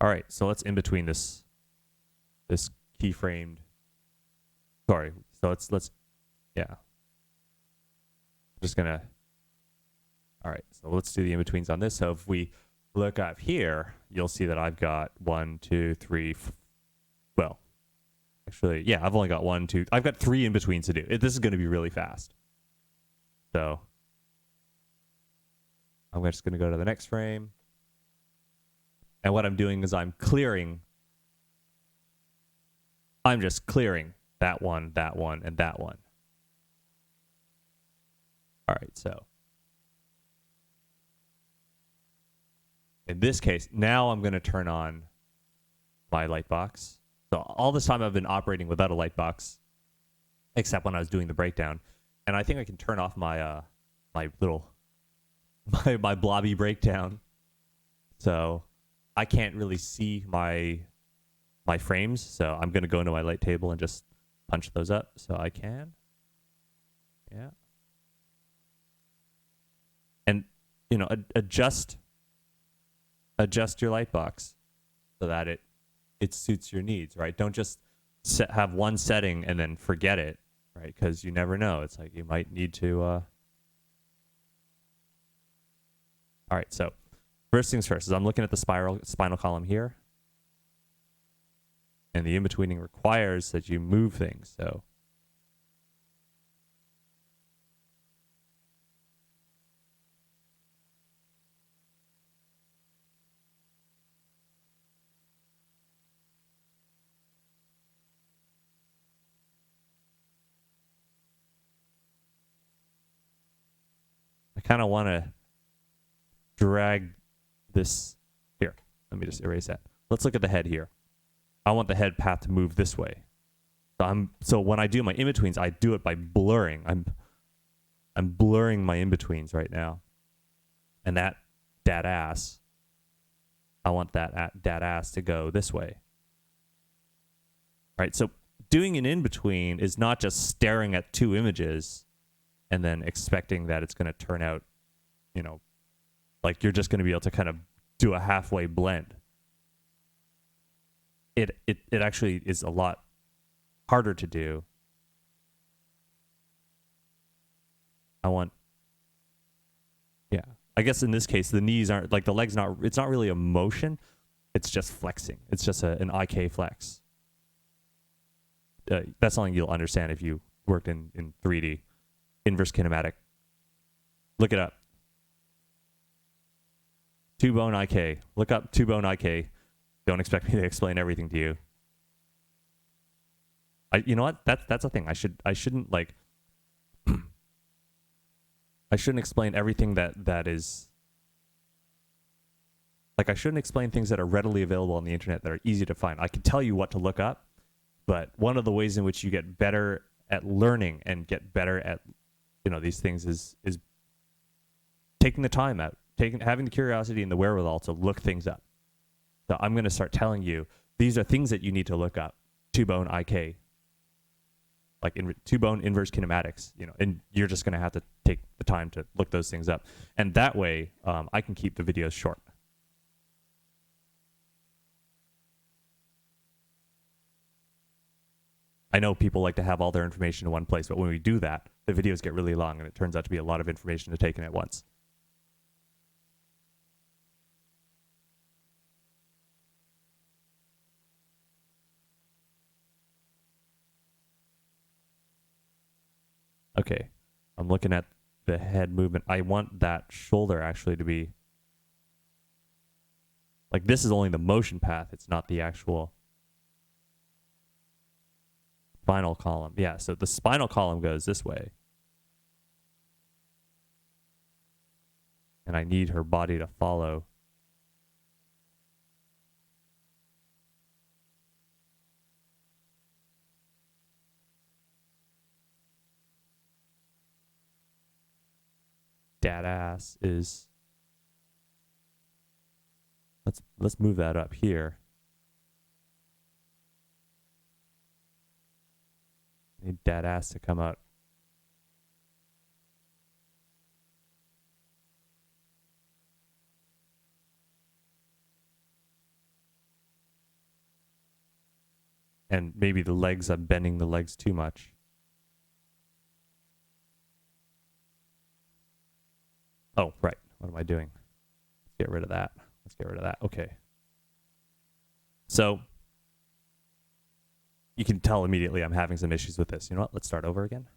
All right, so let's in between this keyframed. Sorry, so let's yeah. I'm just gonna. All right, so let's do the in betweens on this. So if we look up here, you'll see that I've got 1, 2, 3. Well, actually, yeah, I've only got 1, 2. I've got 3 in betweens to do. This is going to be really fast. So I'm just going to go to the next frame. And what I'm doing is I'm just clearing that one, and that one. All right, so in this case, now I'm going to turn on my light box. So all this time I've been operating without a light box, except when I was doing the breakdown. And I think I can turn off my my blobby breakdown. So I can't really see my frames. So I'm going to go into my light table and just punch those up so I can. Yeah. And, you know, adjust your light box so that it suits your needs, right? Don't just have one setting and then forget it, right? Because you never know. It's like you might need to. All right, so first things first is I'm looking at the spinal column here. And the in-betweening requires that you move things, so. I kind of want to drag this here. Let me just erase that. Let's look at the head here. I want the head path to move this way. So when I do my in-betweens, I do it by blurring. I'm blurring my in-betweens right now. And that ass, I want that ass to go this way. Right? So doing an in-between is not just staring at 2 images and then expecting that it's going to turn out, you know, like you're just going to be able to kind of do a halfway blend. It actually is a lot harder to do. I guess in this case, the knees aren't, like the legs not, it's not really a motion. It's just flexing. It's just an IK flex. That's something you'll understand if you worked in 3D. Inverse kinematic. Look it up. 2-bone IK. Look up 2-bone IK. Don't expect me to explain everything to you. You know what? That's a thing. I shouldn't like. I shouldn't explain everything that is. Like I shouldn't explain things that are readily available on the internet that are easy to find. I can tell you what to look up, but one of the ways in which you get better at learning and get better at, you know, these things is taking the time out, having the curiosity and the wherewithal to look things up. So I'm going to start telling you these are things that you need to look up. 2-bone IK, like 2-bone inverse kinematics, you know, and you're just going to have to take the time to look those things up. And that way, I can keep the videos short. I know people like to have all their information in one place, but when we do that, the videos get really long and it turns out to be a lot of information to take in at once. Okay, I'm looking at the head movement. I want that shoulder actually to be, like this is only the motion path. It's not the actual spinal column. Yeah, so the spinal column goes this way. And I need her body to follow. Dad ass is, let's move that up here. I need dad ass to come out. And maybe the legs, I'm bending the legs too much. Oh, right. What am I doing? Let's get rid of that. Let's get rid of that. Okay. So you can tell immediately I'm having some issues with this. You know what? Let's start over again.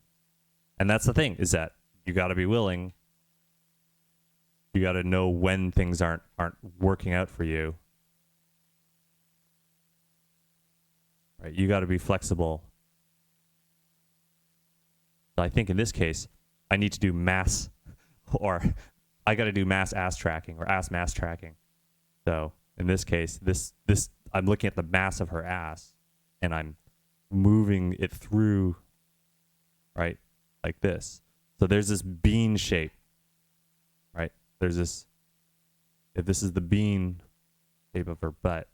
And that's the thing, is that you got to be willing. You got to know when things aren't working out for you. Right? You got to be flexible. So I think in this case, I need to do mass, or I got to do mass ass tracking or ass mass tracking. So in this case, this I'm looking at the mass of her ass, and I'm moving it through, right, like this. So there's this bean shape, right? There's this, if this is the bean shape of her butt,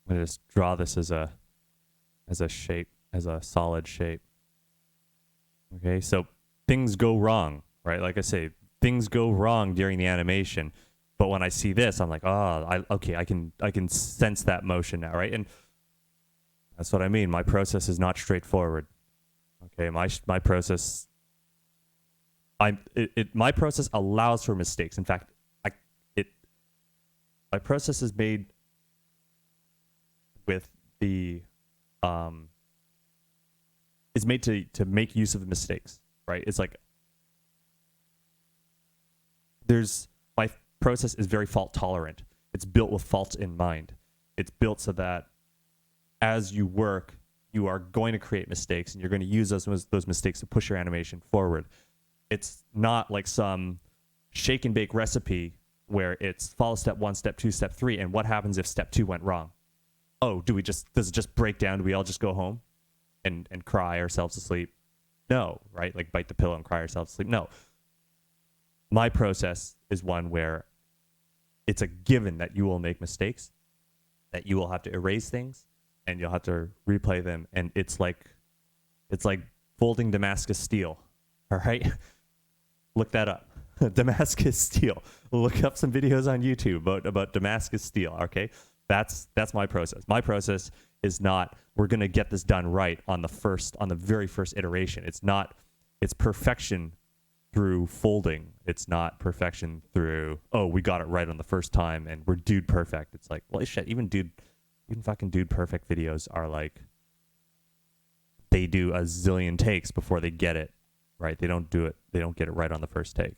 I'm going to just draw this as a shape, as a solid shape. Okay, so things go wrong, right? Like I say, things go wrong during the animation. But when I see this, I'm like, oh, okay, I can sense that motion now, right? And that's what I mean. My process is not straightforward. Okay, my process, my process allows for mistakes. In fact, my process is made with the is made to make use of mistakes, right? It's like my process is very fault tolerant. It's built with faults in mind. It's built so that as you work, you are going to create mistakes, and you're going to use those mistakes to push your animation forward. It's not like some shake and bake recipe where it's follow step 1, step 2, step 3, and what happens if step 2 went wrong? Oh, does it just break down? Do we all just go home and cry ourselves to sleep? No, right? Like bite the pillow and cry ourselves to sleep. No. My process is one where it's a given that you will make mistakes, that you will have to erase things, and you'll have to replay them. And it's like folding Damascus steel. All right? Look that up. Damascus steel. Look up some videos on YouTube about Damascus steel, okay? That's my process. My process is not, we're going to get this done right on the very first iteration. It's perfection through folding. It's not perfection through, oh, we got it right on the first time and we're dude perfect. It's like, well, shit, even fucking dude perfect videos are like, they do a zillion takes before they get it right. They don't get it right on the first take.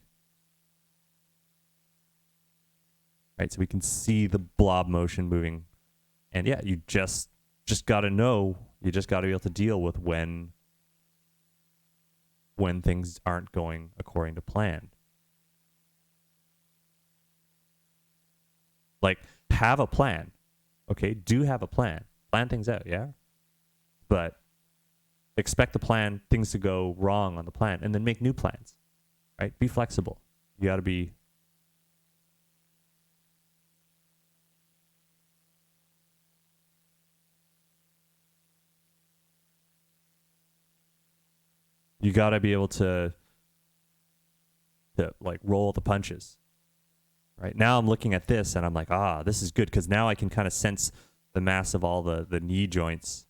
Right, so we can see the blob motion moving. And yeah, you just got to know, you just got to be able to deal with when things aren't going according to plan. Like, have a plan. Okay, do have a plan. Plan things out, yeah? But expect things to go wrong on the plan, and then make new plans. Right? Be flexible. You got to be able to like roll the punches. Right now I'm looking at this and I'm like, this is good, because now I can kind of sense the mass of all the knee joints.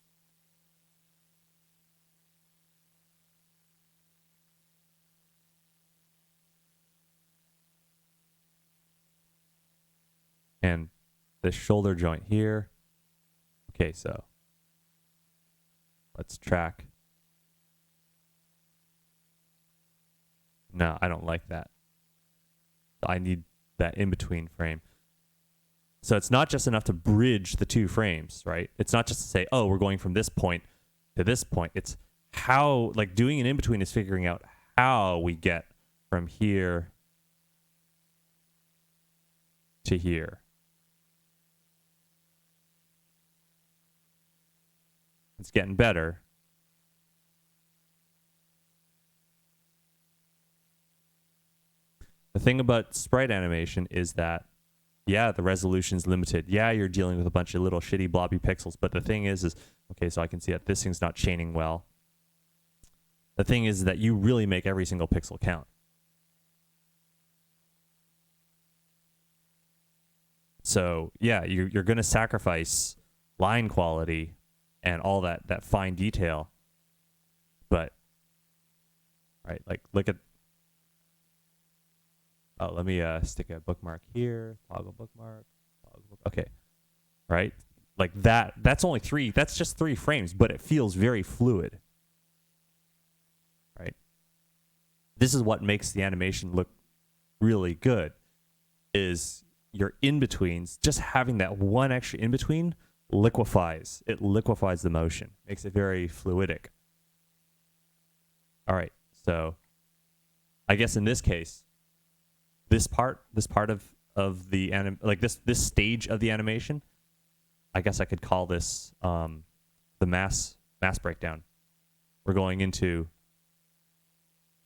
And the shoulder joint here. Okay, so let's track. No, I don't like that. I need that in-between frame. So it's not just enough to bridge the two frames, right? It's not just to say, oh, we're going from this point to this point. It's how, like, doing an in-between is figuring out how we get from here to here. It's getting better. The thing about sprite animation is that, yeah, the resolution's limited. Yeah, you're dealing with a bunch of little shitty blobby pixels. But the thing is okay, so I can see that this thing's not chaining well. The thing is that you really make every single pixel count. So yeah, you're going to sacrifice line quality and all that fine detail, but right, like look at. Oh, let me stick a bookmark here. Toggle bookmark. Okay, right, like that. That's only three. That's just 3 frames, but it feels very fluid. Right. This is what makes the animation look really good. Is your in-betweens, just having that one extra in-between liquefies. It liquefies the motion, makes it very fluidic. All right, so I guess in this case, this part of the this stage of the animation, I guess I could call this the mass breakdown. We're going into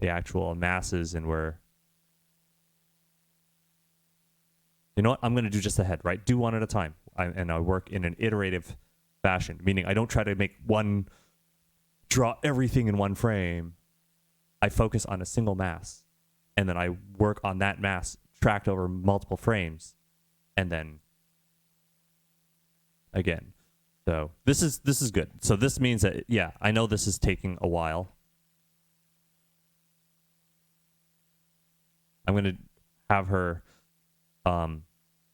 the actual masses, and you know what? I'm going to do just a head, right? Do one at a time. And I work in an iterative fashion, meaning I don't try to draw everything in one frame. I focus on a single mass, and then I work on that mass tracked over multiple frames, and then again. So this is good. So this means that, yeah, I know this is taking a while. I'm going to have her...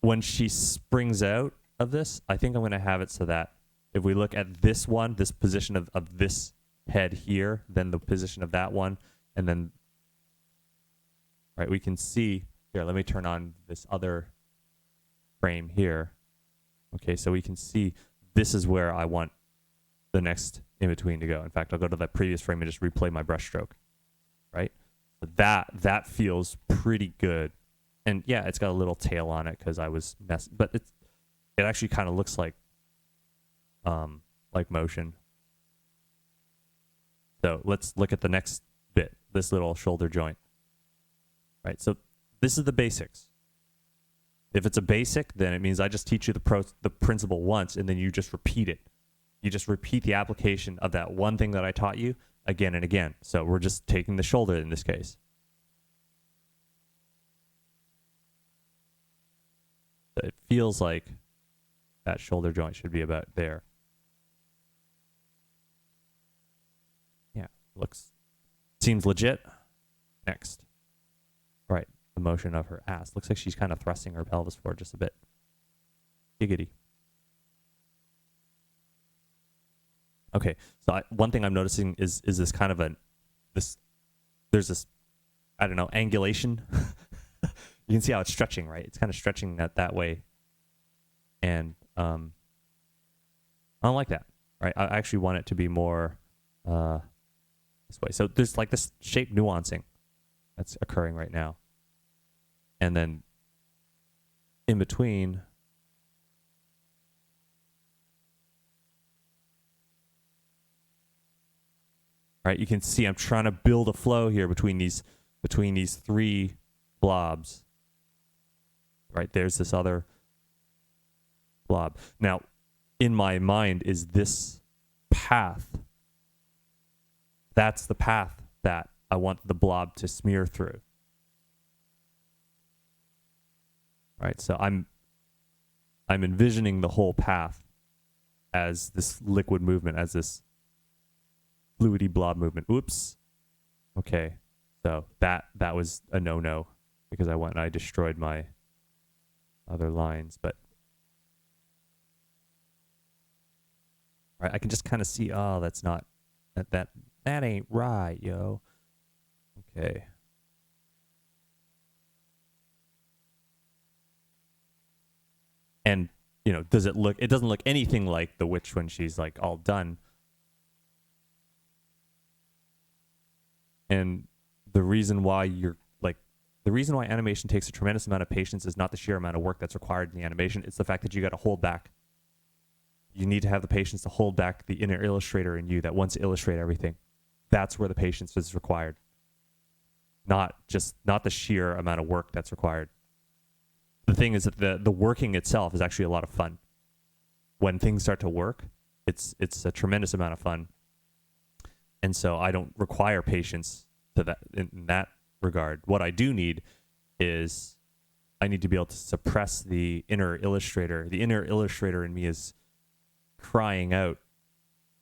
when she springs out of this, I think I'm going to have it so that if we look at this one, this position of this head here, then the position of that one, and then, right, we can see, here, let me turn on this other frame here. Okay, so we can see this is where I want the next in-between to go. In fact, I'll go to that previous frame and just replay my brush stroke, right? That feels pretty good. And yeah, it's got a little tail on it because I was messing, but it actually kind of looks like motion. So let's look at the next bit, this little shoulder joint. Right, so this is the basics. If it's a basic, then it means I just teach you the principle once, and then you just repeat it. You just repeat the application of that one thing that I taught you again and again. So we're just taking the shoulder in this case. It feels like that shoulder joint should be about there. Yeah, seems legit. Next. Right, the motion of her ass. Looks like she's kind of thrusting her pelvis forward just a bit. Giggity. Okay, so one thing I'm noticing is this kind of there's this, I don't know, angulation. You can see how it's stretching, right? It's kind of stretching that way. And I don't like that, right? I actually want it to be more this way. So there's like this shape nuancing that's occurring right now. And then in between, right, you can see I'm trying to build a flow here between these 3 blobs. Right, there's this other blob. Now, in my mind is this path. That's the path that I want the blob to smear through. Right, so I'm envisioning the whole path as this liquid movement, as this fluidy blob movement. Oops. Okay, so that was a no-no because I went and I destroyed my other lines, but right, I can just kind of see, oh, that's not that ain't right, yo. Okay. And you know, it doesn't look anything like the witch when she's like all done. And the reason why animation takes a tremendous amount of patience is not the sheer amount of work that's required in the animation. It's the fact that you got to hold back. You need to have the patience to hold back the inner illustrator in you that wants to illustrate everything. That's where the patience is required. Not the sheer amount of work that's required. The thing is that the working itself is actually a lot of fun. When things start to work, it's a tremendous amount of fun. And so I don't require patience to that in that regard. What I do need is I need to be able to suppress the inner illustrator. The inner illustrator in me is crying out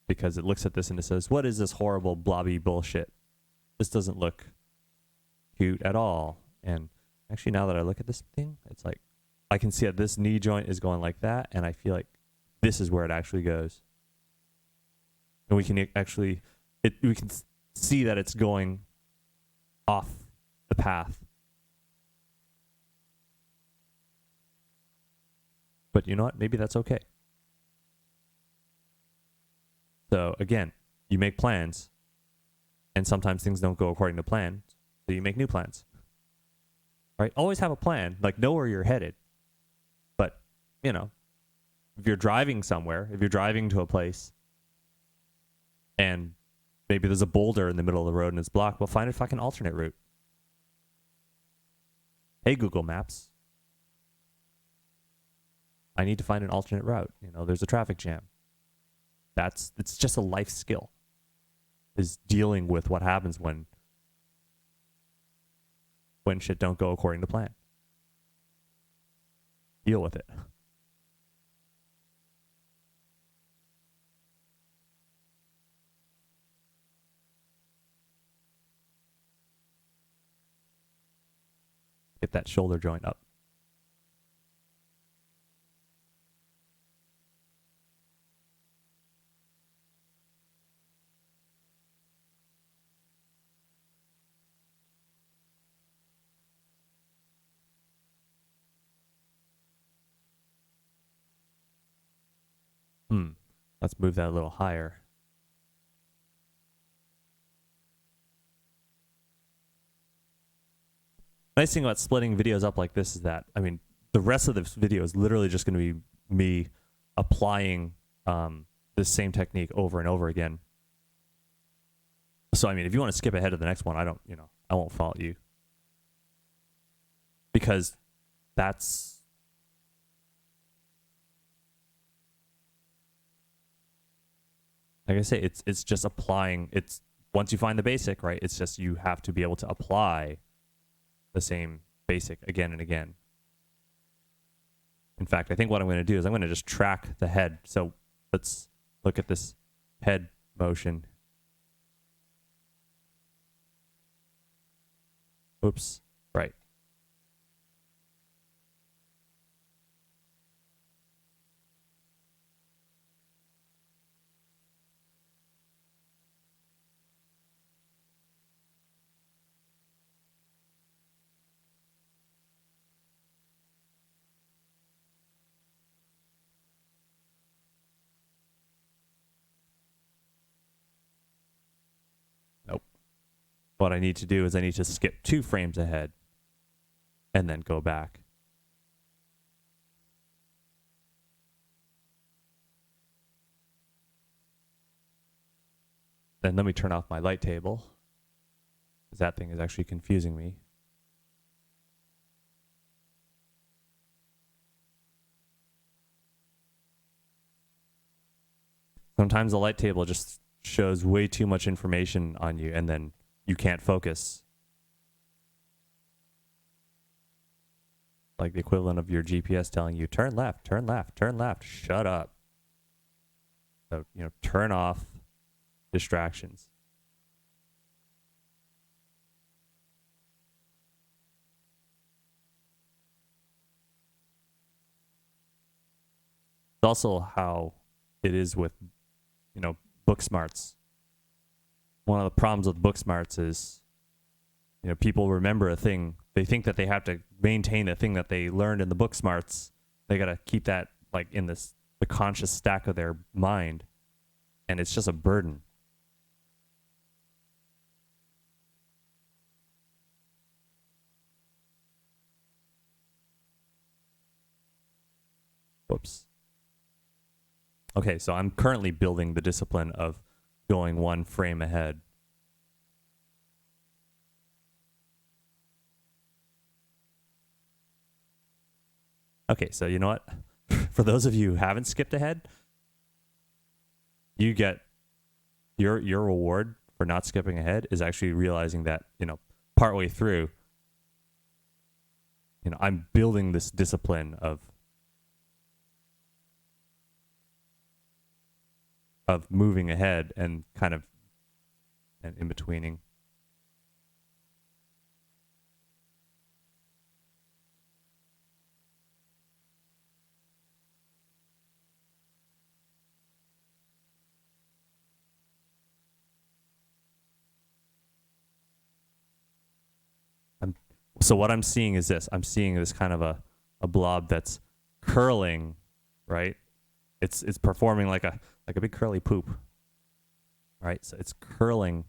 because it looks at this and it says, what is this horrible blobby bullshit? This doesn't look cute at all. And actually, now that I look at this thing, it's like I can see that this knee joint is going like that, and I feel like this is where it actually goes. And we can actually, we can see that it's going off the path. But you know what? Maybe that's okay. So again, you make plans, and sometimes things don't go according to plan, so you make new plans. Right? Always have a plan, like know where you're headed. But, you know, if you're driving somewhere, if you're driving to a place, and maybe there's a boulder in the middle of the road and it's blocked, well, find a fucking alternate route. Hey, Google Maps, I need to find an alternate route. You know, there's a traffic jam. It's just a life skill, is dealing with what happens when shit don't go according to plan. Deal with it. Get that shoulder joint up. Let's move that a little higher. Nice thing about splitting videos up like this is that, I mean, the rest of this video is literally just going to be me applying this same technique over and over again. So, I mean, if you want to skip ahead to the next one, I won't fault you. Because that's... Like I say, it's just applying. It's once you find the basic, right? It's just you have to be able to apply the same basic again and again. In fact, I think what I'm going to do is I'm going to just track the head. So let's look at this head motion. Oops, right. What I need to do is I need to skip 2 frames ahead and then go back. Then let me turn off my light table, because that thing is actually confusing me. Sometimes the light table just shows way too much information on you, and then you can't focus. Like the equivalent of your GPS telling you, turn left, turn left, turn left. Shut up. So, you know, turn off distractions. It's also how it is with, you know, book smarts. One of the problems with book smarts is, you know, people remember a thing. They think that they have to maintain a thing that they learned in the book smarts. They got to keep that like in the conscious stack of their mind. And it's just a burden. Whoops. Okay, so I'm currently building the discipline of going 1 frame ahead. Okay, so you know what? For those of you who haven't skipped ahead, you get your reward for not skipping ahead is actually realizing that, partway through, I'm building this discipline of moving ahead and kind of and in betweening. So what I'm seeing is this. I'm seeing this kind of a blob that's curling, right? It's performing like a big curly poop, right? So it's curling.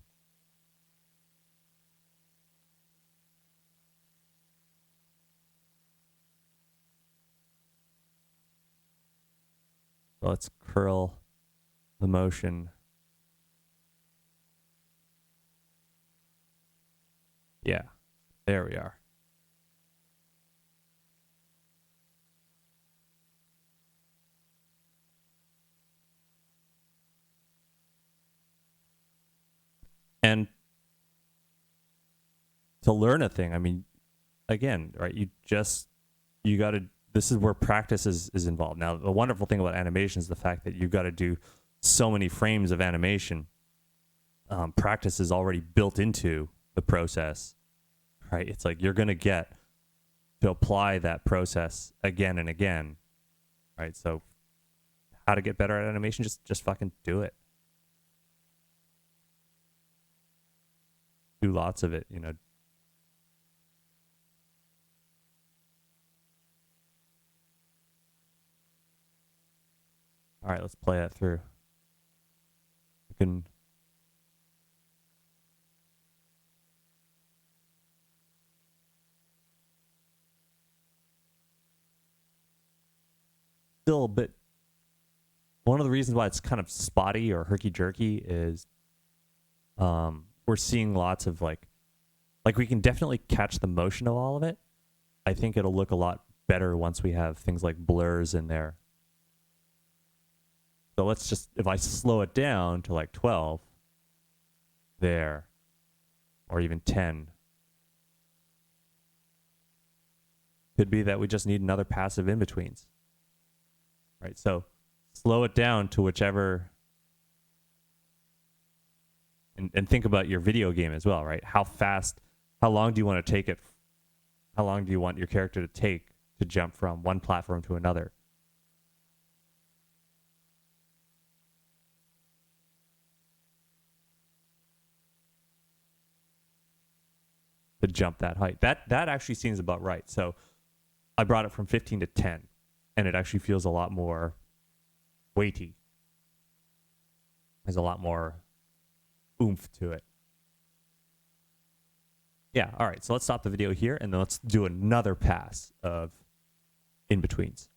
So let's curl the motion. Yeah, there we are. And to learn a thing, I mean, again, right, you got to, this is where practice is involved. Now, the wonderful thing about animation is the fact that you've got to do so many frames of animation. Practice is already built into the process, right? It's like you're going to get to apply that process again and again, right? So how to get better at animation, just fucking do it. Do lots of it, All right, let's play that through. You can still a bit. One of the reasons why it's kind of spotty or herky-jerky is we're seeing lots of like we can definitely catch the motion of all of it. I think it'll look a lot better once we have things like blurs in there. So let's just, if I slow it down to like 12 there, or even 10, could be that we just need another passive in-betweens, right? So slow it down to whichever, and think about your video game as well, right? How long do you want to take it? How long do you want your character to take to jump from one platform to another? To jump that height. That actually seems about right. So I brought it from 15 to 10, and it actually feels a lot more weighty. There's a lot more oomph to it. Yeah, all right. So let's stop the video here, and then let's do another pass of in-betweens.